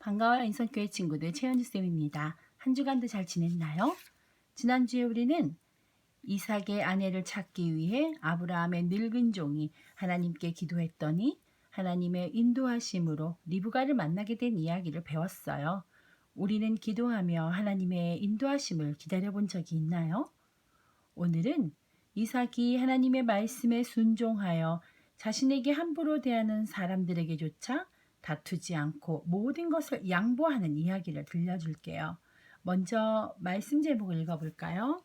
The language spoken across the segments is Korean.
반가워요. 인성교회 친구들 최현주쌤입니다. 한 주간도 잘 지냈나요? 지난주에 우리는 이삭의 아내를 찾기 위해 아브라함의 늙은 종이 하나님께 기도했더니 하나님의 인도하심으로 리브가를 만나게 된 이야기를 배웠어요. 우리는 기도하며 하나님의 인도하심을 기다려본 적이 있나요? 오늘은 이삭이 하나님의 말씀에 순종하여 자신에게 함부로 대하는 사람들에게조차 다투지 않고 모든 것을 양보하는 이야기를 들려줄게요. 먼저 말씀 제목을 읽어볼까요?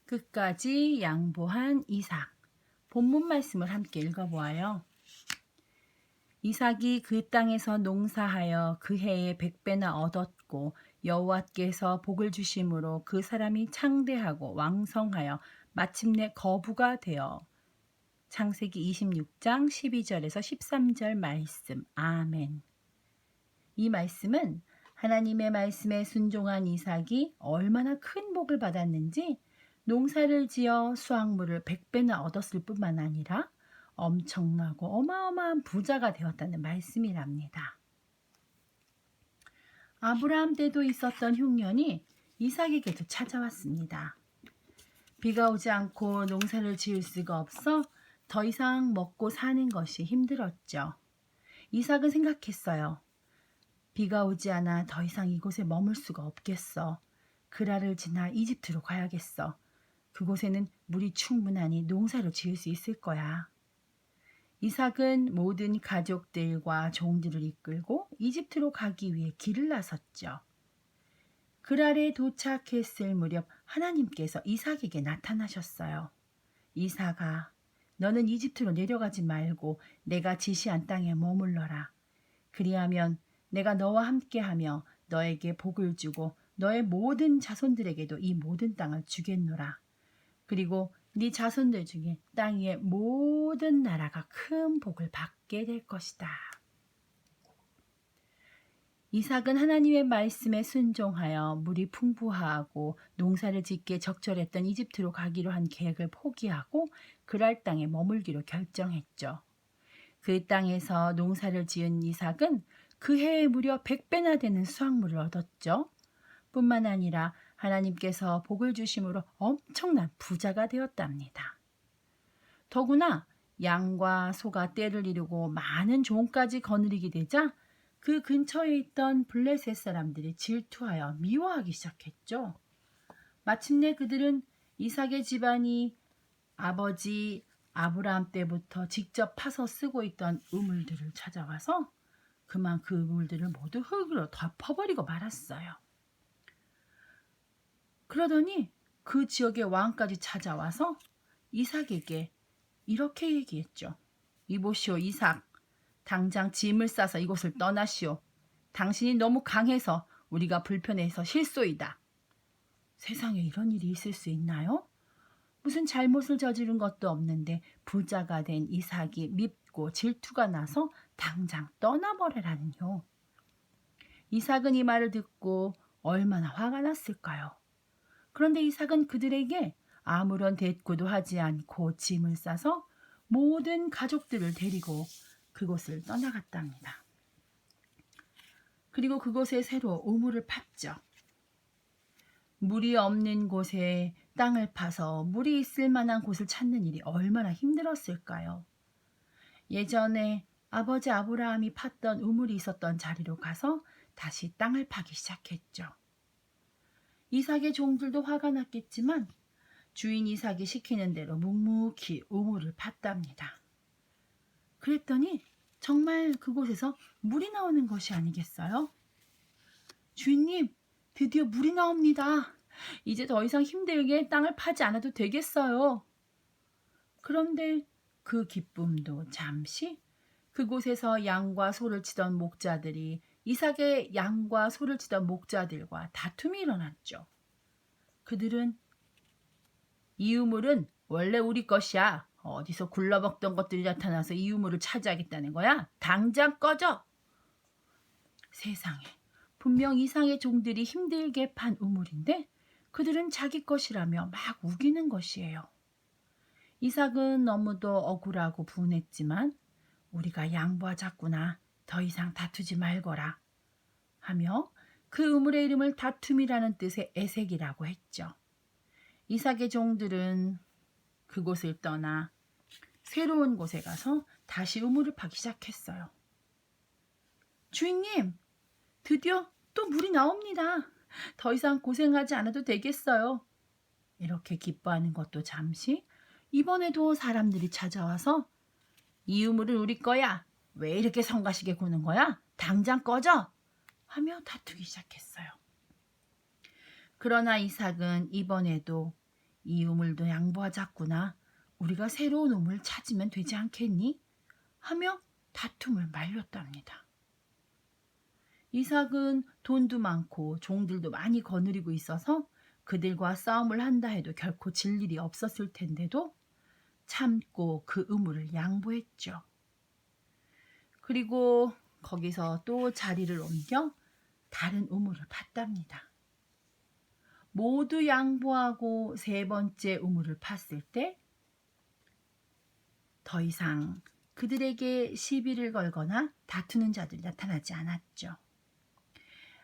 끝까지 양보한 이삭. 본문 말씀을 함께 읽어보아요. 이삭이 그 땅에서 농사하여 그 해에 100배나 얻었고 여호와께서 복을 주심으로 그 사람이 창대하고 왕성하여 마침내 거부가 되어. 창세기 26장 12절에서 13절 말씀. 아멘. 이 말씀은 하나님의 말씀에 순종한 이삭이 얼마나 큰 복을 받았는지 농사를 지어 수확물을 100배나 얻었을 뿐만 아니라 엄청나고 어마어마한 부자가 되었다는 말씀이랍니다. 아브라함 때도 있었던 흉년이 이삭에게도 찾아왔습니다. 비가 오지 않고 농사를 지을 수가 없어 더 이상 먹고 사는 것이 힘들었죠. 이삭은 생각했어요. 비가 오지 않아 더 이상 이곳에 머물 수가 없겠어. 그라를 지나 이집트로 가야겠어. 그곳에는 물이 충분하니 농사를 지을 수 있을 거야. 이삭은 모든 가족들과 종들을 이끌고 이집트로 가기 위해 길을 나섰죠. 그랄에 도착했을 무렵 하나님께서 이삭에게 나타나셨어요. 이삭아, 너는 이집트로 내려가지 말고 내가 지시한 땅에 머물러라. 그리하면 내가 너와 함께하며 너에게 복을 주고 너의 모든 자손들에게도 이 모든 땅을 주겠노라. 그리고 네 자손들 중에 땅 위의 모든 나라가 큰 복을 받게 될 것이다. 이삭은 하나님의 말씀에 순종하여 물이 풍부하고 농사를 짓기에 적절했던 이집트로 가기로 한 계획을 포기하고 그랄 땅에 머물기로 결정했죠. 그 땅에서 농사를 지은 이삭은 그 해에 무려 100배나 되는 수확물을 얻었죠. 뿐만 아니라 하나님께서 복을 주심으로 엄청난 부자가 되었답니다. 더구나 양과 소가 떼를 이루고 많은 종까지 거느리게 되자 그 근처에 있던 블레셋 사람들이 질투하여 미워하기 시작했죠. 마침내 그들은 이삭의 집안이 아버지 아브라함 때부터 직접 파서 쓰고 있던 우물들을 찾아와서 그만 그 우물들을 모두 흙으로 덮어버리고 말았어요. 그러더니 그 지역의 왕까지 찾아와서 이삭에게 이렇게 얘기했죠. 이보시오 이삭, 당장 짐을 싸서 이곳을 떠나시오. 당신이 너무 강해서 우리가 불편해서 실소이다. 세상에 이런 일이 있을 수 있나요? 무슨 잘못을 저지른 것도 없는데 부자가 된 이삭이 밉고 질투가 나서 당장 떠나버리라니요. 이삭은 이 말을 듣고 얼마나 화가 났을까요? 그런데 이삭은 그들에게 아무런 대꾸도 하지 않고 짐을 싸서 모든 가족들을 데리고 그곳을 떠나갔답니다. 그리고 그곳에 새로 우물을 팠죠. 물이 없는 곳에 땅을 파서 물이 있을 만한 곳을 찾는 일이 얼마나 힘들었을까요? 예전에 아버지 아브라함이 팠던 우물이 있었던 자리로 가서 다시 땅을 파기 시작했죠. 이삭의 종들도 화가 났겠지만 주인 이삭이 시키는 대로 묵묵히 우물을 팠답니다. 그랬더니 정말 그곳에서 물이 나오는 것이 아니겠어요? 주인님, 드디어 물이 나옵니다. 이제 더 이상 힘들게 땅을 파지 않아도 되겠어요. 그런데 그 기쁨도 잠시 그곳에서 양과 소를 치던 목자들이 이삭의 양과 소를 치던 목자들과 다툼이 일어났죠. 그들은 이 우물은 원래 우리 것이야. 어디서 굴러먹던 것들이 나타나서 이 우물을 차지하겠다는 거야? 당장 꺼져! 세상에, 분명 이삭의 종들이 힘들게 판 우물인데 그들은 자기 것이라며 막 우기는 것이에요. 이삭은 너무도 억울하고 분했지만 우리가 양보하자꾸나. 더 이상 다투지 말거라. 하며 그 우물의 이름을 다툼이라는 뜻의 에색이라고 했죠. 이삭의 종들은 그곳을 떠나 새로운 곳에 가서 다시 우물을 파기 시작했어요. 주인님, 드디어 또 물이 나옵니다. 더 이상 고생하지 않아도 되겠어요. 이렇게 기뻐하는 것도 잠시, 이번에도 사람들이 찾아와서 이 우물은 우리 거야. 왜 이렇게 성가시게 구는 거야? 당장 꺼져! 하며 다투기 시작했어요. 그러나 이삭은 이번에도 이 우물도 양보하자꾸나. 우리가 새로운 우물 찾으면 되지 않겠니? 하며 다툼을 말렸답니다. 이삭은 돈도 많고 종들도 많이 거느리고 있어서 그들과 싸움을 한다 해도 결코 질 일이 없었을 텐데도 참고 그 우물을 양보했죠. 그리고 거기서 또 자리를 옮겨 다른 우물을 팠답니다. 모두 양보하고 세 번째 우물을 팠을 때 더 이상 그들에게 시비를 걸거나 다투는 자들이 나타나지 않았죠.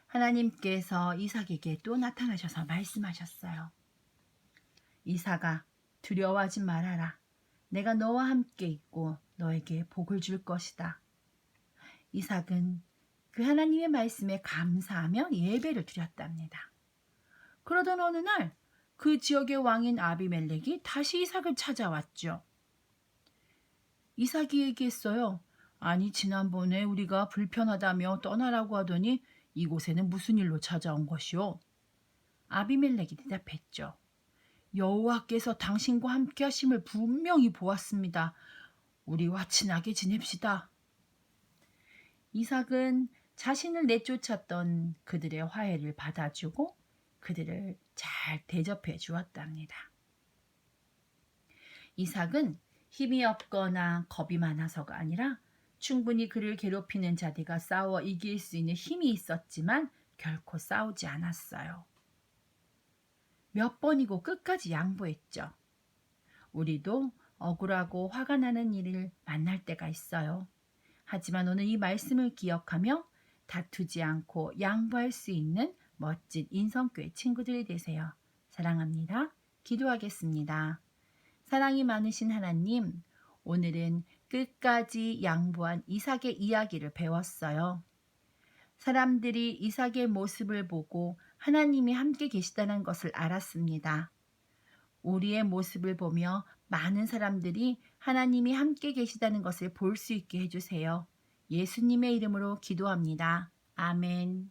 하나님께서 이삭에게 또 나타나셔서 말씀하셨어요. 이삭아, 두려워하지 말아라. 내가 너와 함께 있고 너에게 복을 줄 것이다. 이삭은 그 하나님의 말씀에 감사하며 예배를 드렸답니다. 그러던 어느 날 그 지역의 왕인 아비멜렉이 다시 이삭을 찾아왔죠. 이삭이 얘기했어요. 아니, 지난번에 우리가 불편하다며 떠나라고 하더니 이곳에는 무슨 일로 찾아온 것이오? 아비멜렉이 대답했죠. 여호와께서 당신과 함께 하심을 분명히 보았습니다. 우리와 친하게 지냅시다. 이삭은 자신을 내쫓았던 그들의 화해를 받아주고 그들을 잘 대접해 주었답니다. 이삭은 힘이 없거나 겁이 많아서가 아니라 충분히 그를 괴롭히는 자들과 싸워 이길 수 있는 힘이 있었지만 결코 싸우지 않았어요. 몇 번이고 끝까지 양보했죠. 우리도 억울하고 화가 나는 일을 만날 때가 있어요. 하지만 오늘 이 말씀을 기억하며 다투지 않고 양보할 수 있는 멋진 인성교회 친구들이 되세요. 사랑합니다. 기도하겠습니다. 사랑이 많으신 하나님, 오늘은 끝까지 양보한 이삭의 이야기를 배웠어요. 사람들이 이삭의 모습을 보고 하나님이 함께 계시다는 것을 알았습니다. 우리의 모습을 보며 많은 사람들이 하나님이 함께 계시다는 것을 볼 수 있게 해주세요. 예수님의 이름으로 기도합니다. 아멘.